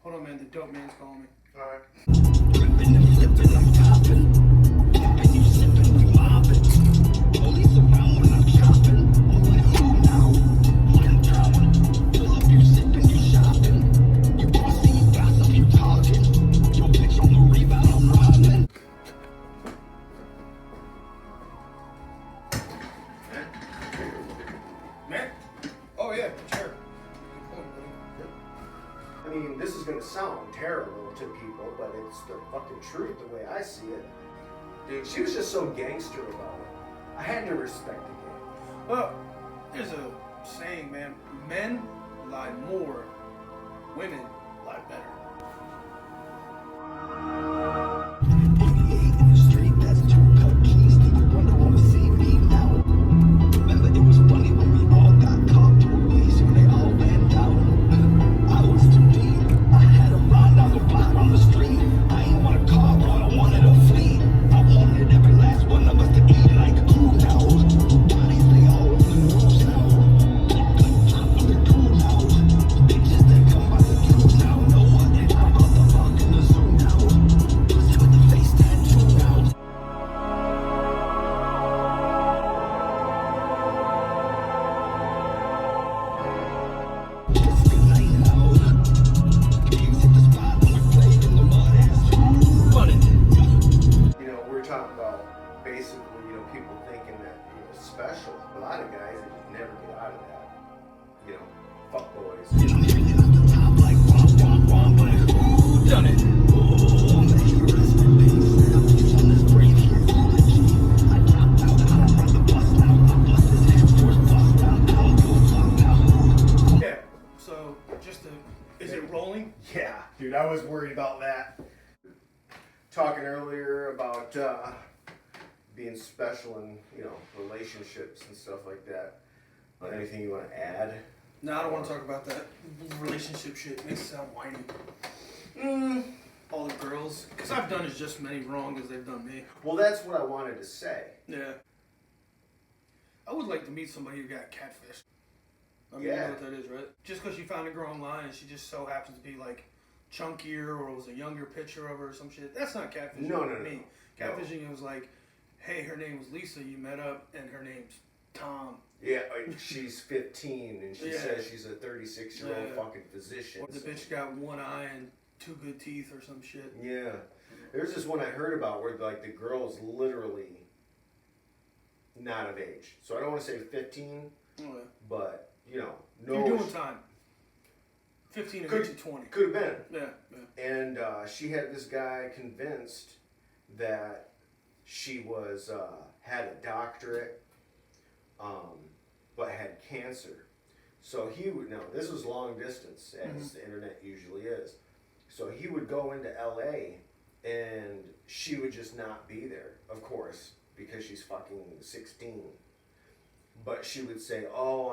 Hold on, man. The dope man's calling me. All right. Man? Oh, yeah, sure. I mean, this is gonna sound terrible to people, but it's the fucking truth the way I see it. Dude, she was just so gangster about it. I had to respect the game. Well, there's a saying, man. Men lie more, women lie better. People thinking that, special. A lot of guys that just never get out of that. Fuck boys. Done it. Yeah, so is it rolling? Yeah, dude, I was worried about that. Talking earlier about, being special in, relationships and stuff like that. Anything you want to add? No, I don't want to talk about that relationship shit. It makes it sound whiny. All the girls, because I've done as just many wrong as they've done me. Well, that's what I wanted to say. Yeah. I would like to meet somebody who got catfished. I mean, Yeah. you know what that is, right? Just because you found a girl online and she just so happens to be like chunkier or it was a younger picture of her or some shit. That's not catfishing. No. Me. Catfishing was like, hey, her name was Lisa, you met up, and her name's Tom. Yeah, she's 15 and she Yeah. says she's a 36-year-old fucking physician. Or the bitch got one eye and two good teeth or some shit. Yeah. There's this one I heard about where like the girl's literally not of age. So I don't want to say 15, but You're doing time. 15 to 20. Could have been. Yeah. And she had this guy convinced that she was had a doctorate, but had cancer. So he would this was long distance, as the internet usually is. So he would go into LA, and she would just not be there, of course, because she's fucking 16. But she would say, "Oh,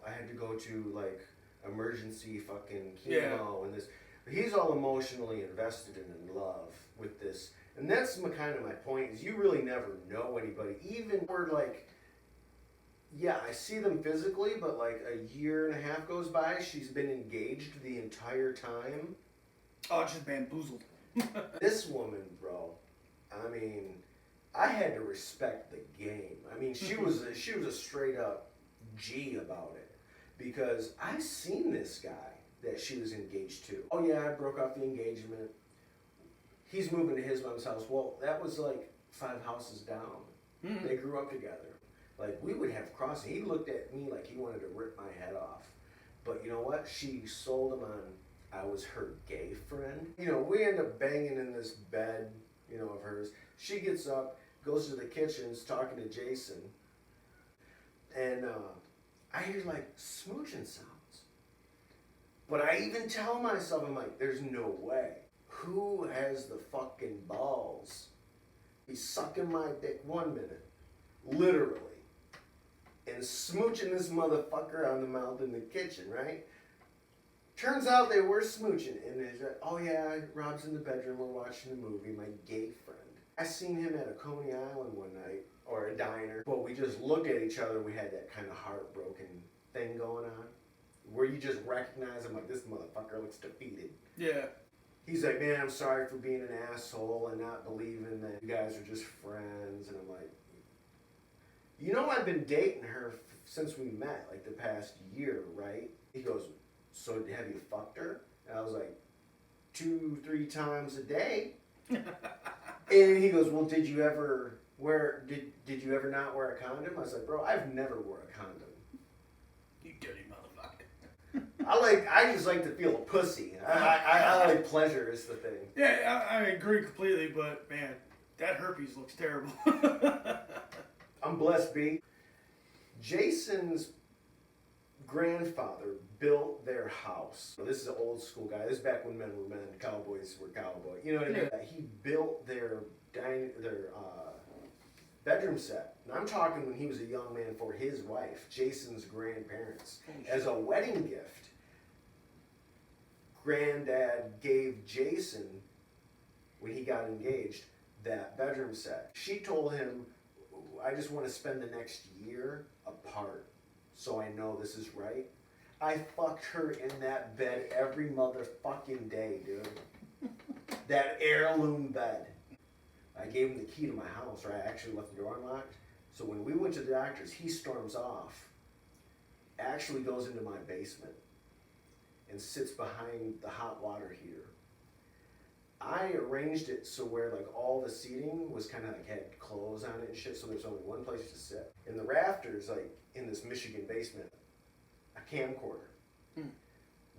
I had to go to like emergency fucking chemo and this." He's all emotionally invested and in love with this. And that's kind of my point, is you really never know anybody. Even we're like, yeah, I see them physically, but like a year and a half goes by, she's been engaged the entire time. Oh, it's just bamboozled. This woman, bro, I mean, I had to respect the game. I mean, she was a straight up G about it. Because I seen this guy that she was engaged to. Oh yeah, I broke off the engagement. He's moving to his mom's house. Well, that was like 5 houses down. They grew up together. Like, we would have crossing. He looked at me like he wanted to rip my head off. But you know what? She sold him on, I was her gay friend. We end up banging in this bed, of hers. She gets up, goes to the kitchen, is talking to Jason. And I hear like smooching sounds. But I even tell myself, I'm like, there's no way. Who has the fucking balls? He's sucking my dick 1 minute, literally, and smooching this motherfucker on the mouth in the kitchen, right? Turns out they were smooching, and they said, oh yeah, Rob's in the bedroom, we're watching a movie, my gay friend. I seen him at a Coney Island one night, or a diner. Well, we just looked at each other, we had that kind of heartbroken thing going on. where you just recognize him like, this motherfucker looks defeated. Yeah. He's like, man, I'm sorry for being an asshole and not believing that you guys are just friends. And I'm like, you know, I've been dating her since we met, like the past year, right? He goes, so have you fucked her? And I was like, 2-3 times a day. And he goes, well, did you ever did you ever not wear a condom? I was like, bro, I've never wore a condom. You dirty motherfucker. I just like to feel a pussy. I like pleasure is the thing. Yeah, I agree completely, but man, that herpes looks terrible. I'm blessed, B. Jason's grandfather built their house. This is an old school guy. This is back when men were men, cowboys were cowboys. You know what I mean? He built their bedroom set. And I'm talking when he was a young man for his wife, Jason's grandparents. As a wedding gift, Granddad gave Jason, when he got engaged, that bedroom set. She told him, I just want to spend the next year apart so I know this is right. I fucked her in that bed every motherfucking day, dude. That heirloom bed. I gave him the key to my house, or I actually left the door unlocked. So when we went to the doctors, he storms off, actually goes into my basement, and sits behind the hot water heater. I arranged it so where like all the seating was kind of like had clothes on it and shit, so there's only one place to sit. In the rafters, like in this Michigan basement, a camcorder,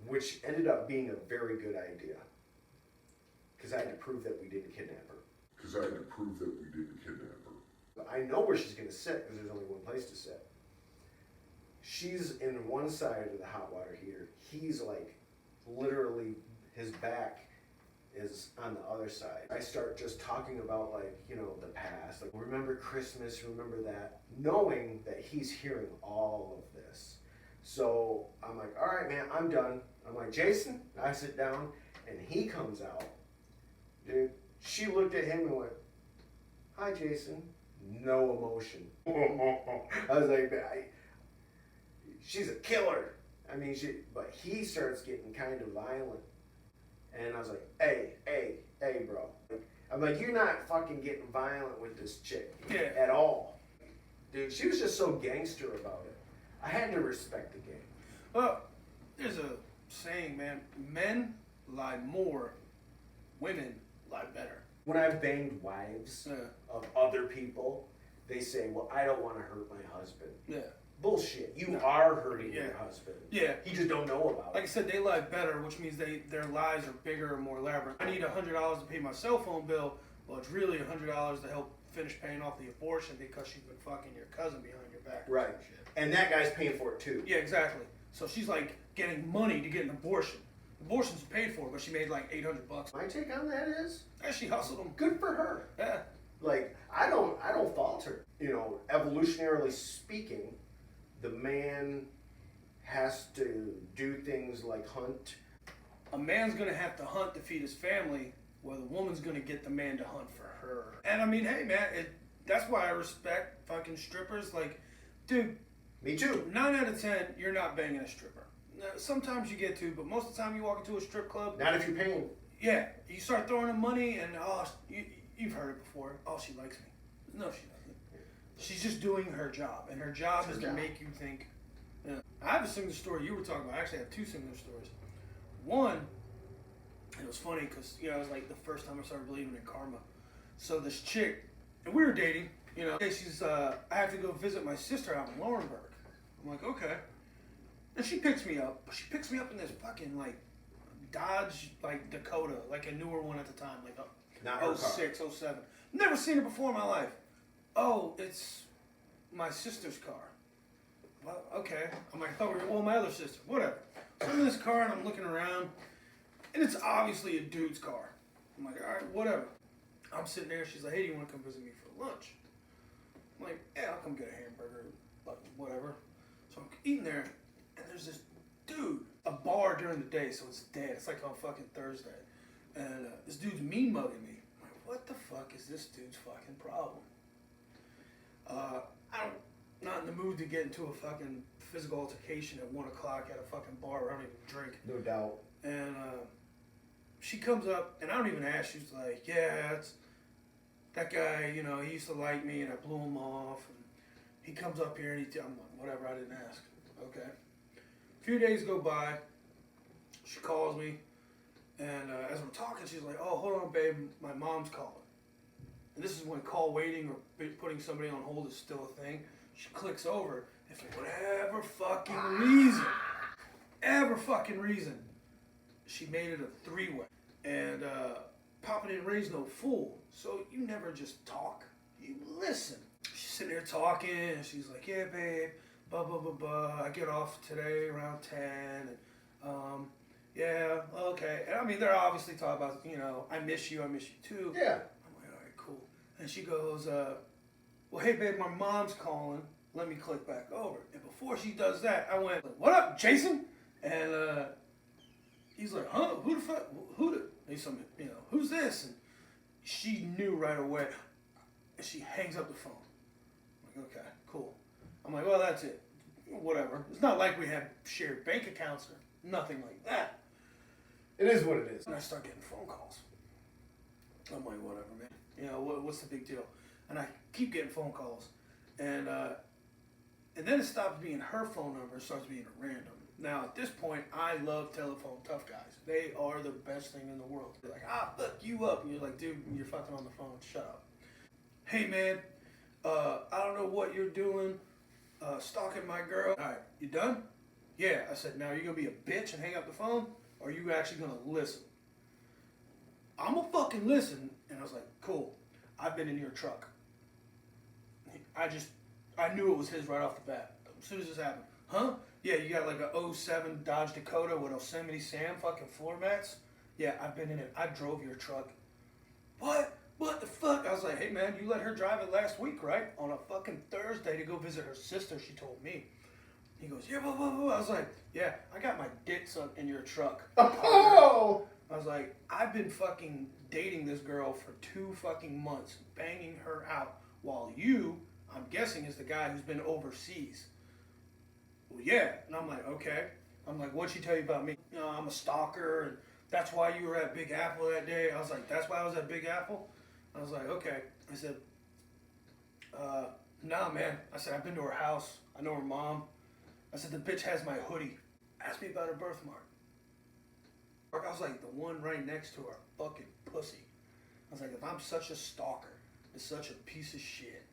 which ended up being a very good idea. Because I had to prove that we didn't kidnap her. I know where she's going to sit because there's only one place to sit. She's in one side of the hot water heater. He's like, literally, his back is on the other side. I start just talking about like, you know, the past. Like, remember Christmas, remember that. Knowing that he's hearing all of this. So I'm like, all right, man, I'm done. I'm like, Jason, I sit down and he comes out. Dude, she looked at him and went, hi, Jason. No emotion. I was like, she's a killer. I mean, but he starts getting kind of violent. And I was like, hey, bro. I'm like, you're not fucking getting violent with this chick at all. Dude, she was just so gangster about it. I had to respect the game. Well, there's a saying, man. Men lie more. Women lie better. When I've banged wives of other people, they say, well, I don't want to hurt my husband. Yeah. Bullshit. You are hurting your husband. Yeah. You just don't know about it. Like I said, they lie better, which means their lies are bigger and more elaborate. I need $100 to pay my cell phone bill. Well, it's really $100 to help finish paying off the abortion because she's been fucking your cousin behind your back. Right. And that guy's paying for it too. Yeah, exactly. So she's like getting money to get an abortion. Abortion's paid for, but she made like $800. My take on that is, she hustled them. Good for her. Yeah. Like, I don't fault her. You know, evolutionarily speaking, the man has to do things like hunt. A man's gonna have to hunt to feed his family, while the woman's gonna get the man to hunt for her. And I mean, hey man, that's why I respect fucking strippers. Like, dude. Me too. 9 out of 10, you're not banging a stripper. Sometimes you get to, but most of the time you walk into a strip club. Not if you're paying. Yeah, you start throwing them money, and you've heard it before. Oh, she likes me. No, she doesn't. She's just doing her job, and her job is to make you think. Yeah. I have a similar story you were talking about. Actually, I have 2 similar stories. One, it was funny because it was like the first time I started believing in karma. So this chick, and we were dating. She's I have to go visit my sister out in Laurinburg. I'm like, okay. And she picks me up, but she picks me up in this fucking like Dodge like Dakota, like a newer one at the time, like a 06, 07. Never seen it before in my life. Oh, it's my sister's car. Well, okay. I'm like, I thought my other sister. Whatever. So I'm in this car and I'm looking around, and it's obviously a dude's car. I'm like, all right, whatever. I'm sitting there. She's like, hey, do you want to come visit me for lunch? I'm like, yeah, I'll come get a hamburger, but whatever. So I'm eating there, and there's this dude, a bar during the day, so it's dead. It's like on fucking Thursday. And this dude's mean mugging me. I'm like, what the fuck is this dude's fucking problem? I'm not in the mood to get into a fucking physical altercation at 1 o'clock at a fucking bar where I don't even drink. No doubt. And she comes up, and I don't even ask. She's like, yeah, it's that guy, you know, he used to like me, and I blew him off. And he comes up here, and I'm like, whatever, I didn't ask. Okay. A few days go by. She calls me, and as we're talking, she's like, oh, hold on, babe, my mom's calling. And this is when call waiting or putting somebody on hold is still a thing. She clicks over, and for whatever fucking reason, she made it a 3-way. And Papa didn't raise no fool, so you never just talk, you listen. She's sitting there talking, and she's like, yeah, babe, blah, blah, blah, blah. I get off today around 10, and yeah, okay. And I mean, they're obviously talking about, you know, I miss you too. Yeah. I'm like, all right, cool. And she goes, well, hey, babe, my mom's calling. Let me click back over. And before she does that, I went, what up, Jason? And he's like, huh? Who the fuck? He's some, you know, who's this? And she knew right away. And she hangs up the phone. I'm like, okay, cool. I'm like, well, that's it. Whatever. It's not like we have shared bank accounts or nothing like that. It is what it is. And I start getting phone calls. I'm like, whatever, man. You know, what's the big deal? And I keep getting phone calls. And then it stops being her phone number. It starts being a random. Now, at this point, I love telephone tough guys. They are the best thing in the world. They're like, look you up. And you're like, dude, you're fucking on the phone. Shut up. Hey, man, I don't know what you're doing. Stalking my girl. All right, you done? Yeah. I said, now, are you going to be a bitch and hang up the phone? Or are you actually going to listen? I'm going to fucking listen. And I was like, cool. I've been in your truck. I knew it was his right off the bat. As soon as this happened. Huh? Yeah, you got like a 07 Dodge Dakota with Yosemite Sam fucking floor mats? Yeah, I've been in it. I drove your truck. What? What the fuck? I was like, hey man, you let her drive it last week, right? On a fucking Thursday to go visit her sister, she told me. He goes, yeah, blah, blah, blah. I was like, yeah, I got my dick sucked in your truck. Oh! I was like, I've been fucking dating this girl for 2 fucking months, banging her out, while you, I'm guessing, is the guy who's been overseas. Well, yeah. And I'm like, okay. I'm like, what'd she tell you about me? You know, I'm a stalker, and that's why you were at Big Apple that day. I was like, that's why I was at Big Apple? I was like, okay. I said, nah, man. I said, I've been to her house. I know her mom. I said, the bitch has my hoodie. Ask me about her birthmark. I was like, the one right next to her fucking pussy. I was like, if I'm such a stalker, and such a piece of shit.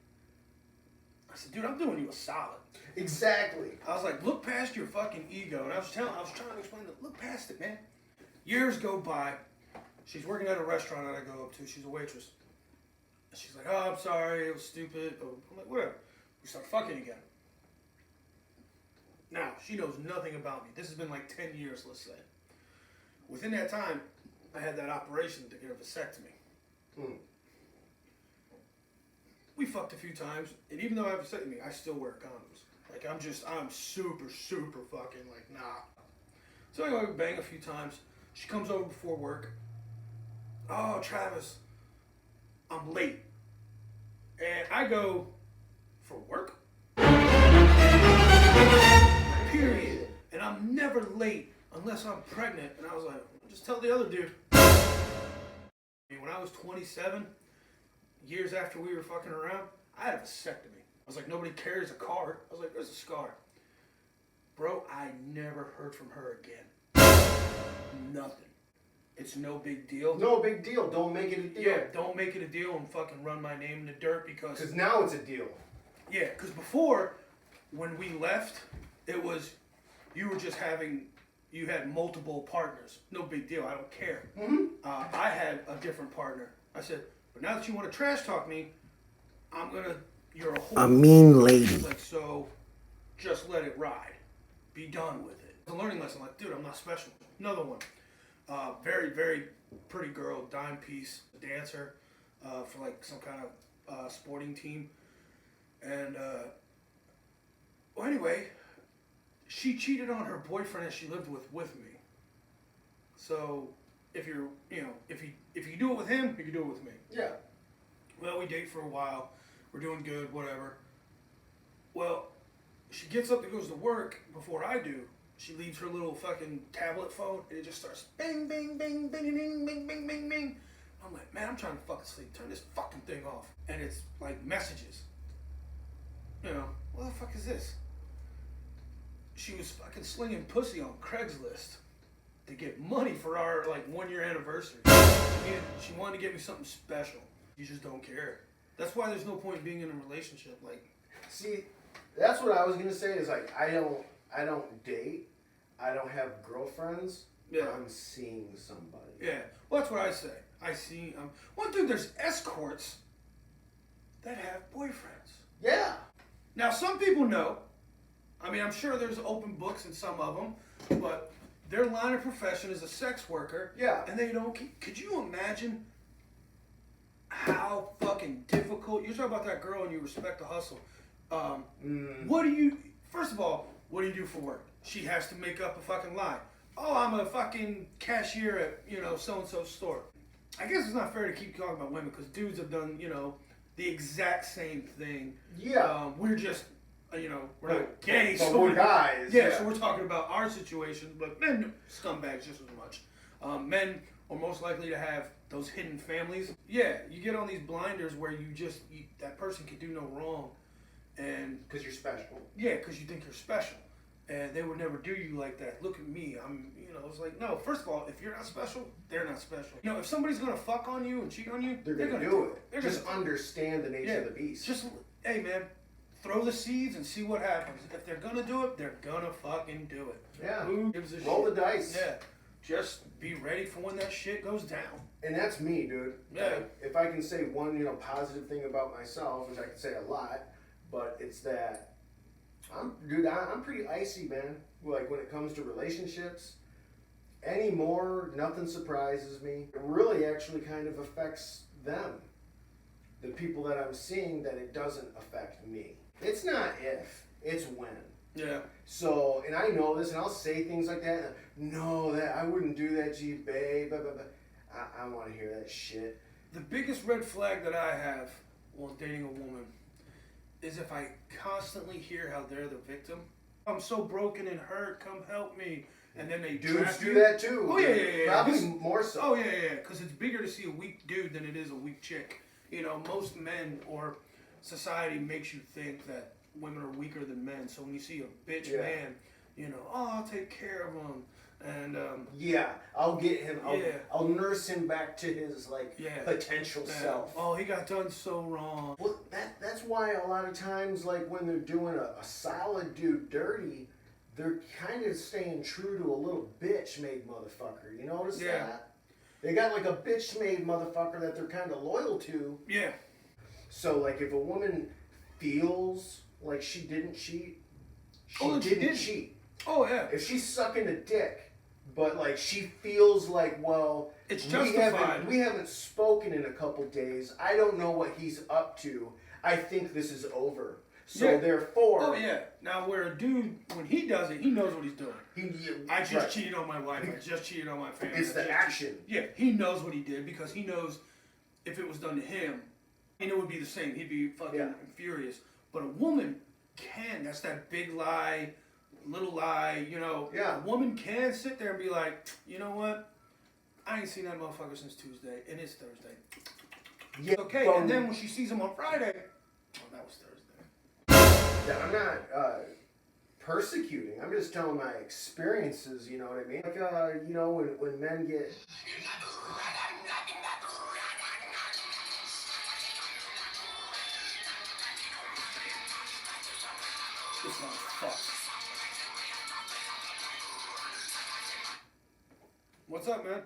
I said, dude, I'm doing you a solid. Exactly. I was like, look past your fucking ego. And I was trying to explain that, look past it, man. Years go by. She's working at a restaurant that I go up to. She's a waitress. And she's like, oh, I'm sorry, it was stupid. I'm like, whatever. We start fucking again. Now, she knows nothing about me. This has been like 10 years, let's say. Within that time, I had that operation to get a vasectomy. We fucked a few times, and even though I have a vasectomy, I still wear condoms. Like, I'm super, super fucking like, nah. So anyway, we bang a few times. She comes over before work. Oh, Travis, I'm late. And I go, for work? Period. And I'm never late unless I'm pregnant. And I was like, just tell the other dude. When I was 27, years after we were fucking around, I had a vasectomy. I was like, nobody carries a card. I was like, there's a scar. Bro, I never heard from her again. Nothing. It's no big deal. No big deal. Don't make it a deal. Yeah, don't make it a deal and fucking run my name in the dirt because... Because now it's a deal. Yeah, because before, when we left, it was, you were just having, you had multiple partners. No big deal. I don't care. Mm-hmm. I had a different partner. I said, but now that you want to trash talk me, you're a whore. A mean lady. Like, so, just let it ride. Be done with it. It's a learning lesson. Like, dude, I'm not special. Another one. Very, very pretty girl, dime piece, dancer for like some kind of sporting team. And, well, anyway, she cheated on her boyfriend that she lived with me. So, if you're, you know, if you do it with him, you can do it with me. Yeah. Well, we date for a while. We're doing good, whatever. Well, she gets up and goes to work before I do. She leaves her little fucking tablet phone and it just starts bing, bing, bing, bing, bing, bing, bing, bing, bing. I'm like, man, I'm trying to fucking sleep. Turn this fucking thing off. And it's like messages. You know, what the fuck is this? She was fucking slinging pussy on Craigslist to get money for our like 1 year anniversary. She wanted to get me something special. You just don't care. That's why there's no point being in a relationship. Like, see, that's what I was gonna say. Is like I don't date. I don't have girlfriends. Yeah. I'm seeing somebody. yeah. Well, that's what I say. I see. One dude, there's escorts that have boyfriends. Yeah. Now, some people know. I mean, I'm sure there's open books in some of them, but their line of profession is a sex worker. Yeah. And they don't. Could you imagine how fucking difficult? You're talking about that girl and you respect the hustle. What do you? First of all, what do you do for work? She has to make up a fucking lie. Oh, I'm a fucking cashier at so and so store. I guess it's not fair to keep talking about women because dudes have done the exact same thing. Yeah. We're just we're not gay, But so we're guys. Yeah, so we're talking about our situation, but men scumbags just as much. Men are most likely to have those hidden families. Yeah, you get on these blinders where that person can do no wrong, and Because you're special. yeah, because you think you're special, and they would never do you like that. Look at me, it's like, no. First of all, if you're not special, they're not special. If somebody's gonna fuck on you and cheat on you, They're gonna do it. Just understand the nature of the beast. Just hey, man. Throw the seeds and see what happens. If they're gonna do it, they're gonna fucking do it. Yeah. Who gives a shit? Roll the dice. Yeah. Just be ready for when that shit goes down. And that's me, dude. Yeah. Like, if I can say one, positive thing about myself, which I can say a lot, but it's that I'm pretty icy, man. Like when it comes to relationships, anymore, nothing surprises me. It really actually kind of affects them. The people that I'm seeing, that it doesn't affect me. It's not if, it's when. Yeah. So, and I know this, and I'll say things like that. No, that I wouldn't do that to you, babe. Blah, blah, blah. I want to hear that shit. The biggest red flag that I have while dating a woman is if I constantly hear how they're the victim. I'm so broken and hurt, come help me. And then they Dudes do you. that too. Oh, yeah. Probably more so. Oh, yeah. Because it's bigger to see a weak dude than it is a weak chick. Most men or society makes you think that women are weaker than men. So when you see a bitch man, I'll take care of him. And yeah, I'll get him. I'll nurse him back to his potential self. Oh, he got done so wrong. Well, that's why a lot of times, like when they're doing a solid dude dirty, they're kind of staying true to a little bitch-made motherfucker. You notice that? They got like a bitch-made motherfucker that they're kind of loyal to. Yeah. So like if a woman feels like she didn't cheat, she didn't cheat. Oh yeah. If she's sucking a dick, but like she feels like, well, it's justified. We haven't spoken in a couple days. I don't know what he's up to. I think this is over. So therefore. Oh yeah. Now where a dude, when he does it, he knows what he's doing. I just cheated on my wife. I just cheated on my family. It's the action. Yeah, he knows what he did because he knows if it was done to him, it would be the same. He'd be fucking furious. But a woman can. That's that big lie, little lie. A woman can sit there and be like, you know what? I ain't seen that motherfucker since Tuesday, and it's Thursday. Yeah. Okay, and then when she sees him on Friday, that was Thursday. Yeah, I'm not persecuting. I'm just telling my experiences. You know what I mean? Like, when men get. This one's fucked. What's up, man?